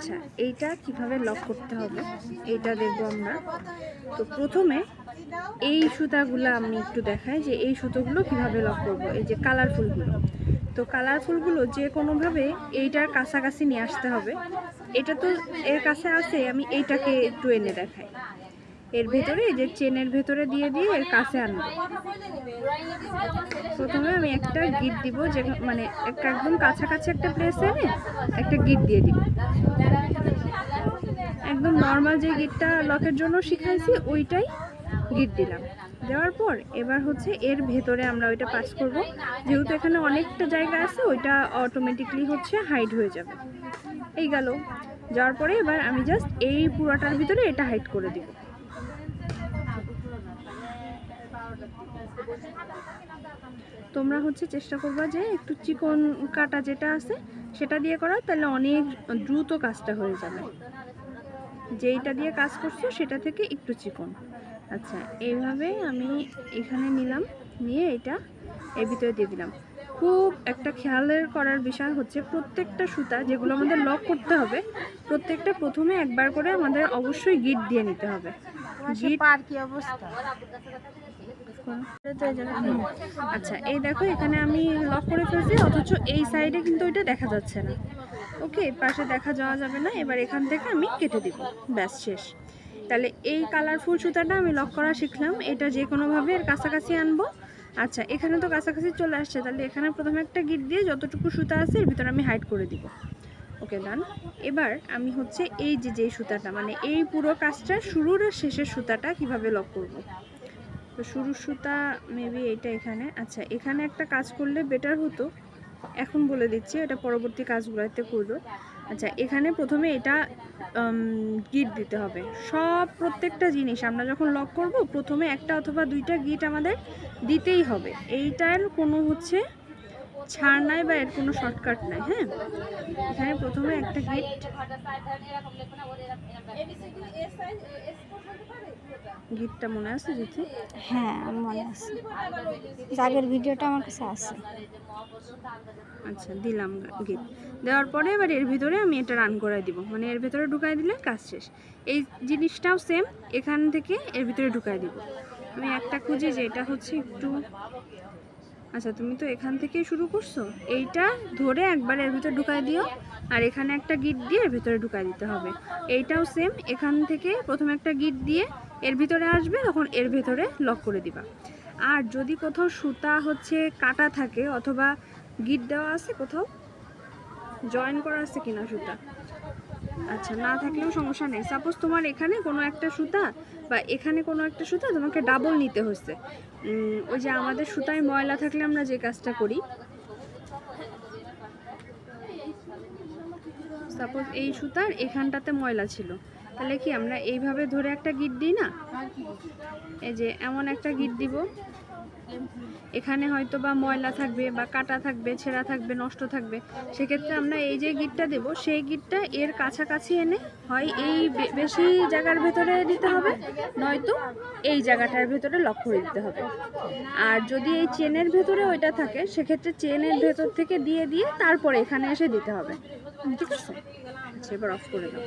আচ্ছা, এইটা কিভাবে লক করতে হবে এইটা দেখবো আমরা। তো প্রথমে এই সুতাগুলো আমি একটু দেখাই যে এই সুতোগুলো কিভাবে লক করব। এই যে কালারফুলগুলো, তো কালারফুলগুলো যে কোনোভাবে এইটার কাছাকাছি নিয়ে আসতে হবে। এটা তো এর কাছে আছে, আমি এইটাকে একটু এনে দেখাই। এর ভেতরে এই যে চেনের ভেতরে দিয়ে দিয়ে এর কাছে আনবো। প্রথমে আমি একটা গিট দিব, যে মানে একদম কাছাকাছি একটা প্লেসে এনে একটা গিট দিয়ে দিব। একদম নর্মাল যে গিটটা লকের জন্য শিখাইছি ওইটাই গিট দিলাম। দেওয়ার পর এবার হচ্ছে এর ভেতরে আমরা ওইটা পাস করব। যেহেতু এখানে অনেকটা জায়গা আছে, ওইটা অটোমেটিকলি হচ্ছে হাইড হয়ে যাবে। এই গেল। যাওয়ার পরে এবার আমি জাস্ট এই পুরোটার ভিতরে এটা হাইড করে দিব। তোমরা হচ্ছে চেষ্টা করবা যে একটু চিকন কাটা যেটা আছে সেটা দিয়ে করা, তাহলে অনেক দ্রুত কাজটা হয়ে যাবে। যেইটা দিয়ে কাজ করছো সেটা থেকে একটু চিকন। আচ্ছা, এইভাবে আমি এখানে নিলাম, নিয়ে এটা এর ভিতরে দিয়ে দিলাম। খুব একটা খেয়ালের করার বিষয় হচ্ছে প্রত্যেকটা সুতা যেগুলো আমাদের লক করতে হবে, প্রত্যেকটা প্রথমে একবার করে আমাদের অবশ্যই গিট দিয়ে নিতে হবে। গিট কি অবস্থা? আচ্ছা, এই দেখো এখানে আমি লক করে ফেলছি, অথচ এই সাইডে কিন্তু ওইটা দেখা যাচ্ছে না। ওকে, পাশে দেখা যাওয়া যাবে না। এবার এখান থেকে আমি কেটে দিব, ব্যাস শেষ। তাহলে এই কালারফুল সুতাটা আমি লক করা শিখলাম। এটা যে কোনোভাবে এর কাছাকাছি আনবো। আচ্ছা, এখানে তো কাছাকাছি চলে আসছে, তাহলে এখানে প্রথমে একটা গিট দিয়ে যতটুকু সুতা আছে এর ভিতরে আমি হাইড করে দিব। ওকে, ডান। এবার আমি হচ্ছে এই যে সুতাটা, মানে এই পুরো কাজটা শুরুর আর শেষের সুতাটা কিভাবে লক করব। তো শুরুর সুতা মেবি এইটা এখানে। আচ্ছা, এখানে একটা কাজ করলে বেটার হতো, এখন বলে দিচ্ছি, এটা পরবর্তী কাজগুলোতে করবো। আচ্ছা, এখানে প্রথমে এটা গিট দিতে হবে। সব প্রত্যেকটা জিনিস আমরা যখন লক করব প্রথমে একটা অথবা দুইটা গিট আমাদের দিতেই হবে। এইটার কোনো হচ্ছে ছাড় নাই বা এর কোনো শর্টকাট নাই। হ্যাঁ, এখানে প্রথমে একটা গিট। গিটটা মনে আছে দিদি? হ্যাঁ, মনে আছে, আগের ভিডিওটা আমার কাছে আছে। আচ্ছা, দিলাম গিট। দেওয়ার পরে এবার এর ভিতরে আমি এটা রান করে দিব, মানে এর ভিতরে ঢুকাই দিলে কাজ শেষ। এই জিনিসটাও সেম, এখান থেকে এর ভিতরে ঢুকাই দিব। আমি একটা খুঁজি যে এটা হচ্ছে একটু। আচ্ছা, তুমি তো এখান থেকে শুরু করছো, এইটা ধরে একবার এর ভিতরে ঢুকাই দিও, আর এখানে একটা গিট দিয়ে এর ভিতরে ঢুকাই দিতে হবে। এইটাও সেম, এখান থেকে প্রথমে একটা গিট দিয়ে এর ভিতরে আসবে, তখন এর ভিতরে লক করে দিবা। আর যদি কোথাও সুতা হচ্ছে কাটা থাকে অথবা গিট দেওয়া আছে, কোথাও জয়েন করা আছে কিনা সুতা, আচ্ছা না থাকলেও সমস্যা নেই। সাপোজ তোমার এখানে কোনো একটা সুতা বা এখানে কোনো একটা সুতা তোমাকে ডাবল নিতে হচ্ছে। ওই যে আমাদের সুতায় ময়লা থাকলে আমরা যে কাজটা করি, সাপোজ এই সুতার এখানটাতে ময়লা ছিল, তাহলে কি আমরা এইভাবে ধরে একটা গিট দিই না? এই যে এমন একটা গিট দিব, এখানে হয়তো বা ময়লা থাকবে বা কাটা থাকবে, ছেঁড়া থাকবে, নষ্ট থাকবে। সেক্ষেত্রে আমরা এই যে গিটটা দেব, সেই গিটটা এর কাছাকাছি এনে হয় এই বেশি জায়গার ভেতরে দিতে হবে, নয়তো এই জায়গাটার ভেতরে লক করে দিতে হবে। আর যদি এই চেনের ভেতরে ওইটা থাকে, সেক্ষেত্রে চেনের ভেতর থেকে দিয়ে দিয়ে তারপরে এখানে এসে দিতে হবে। ঠিক আছে? আচ্ছা, এবার অফ করে দাও।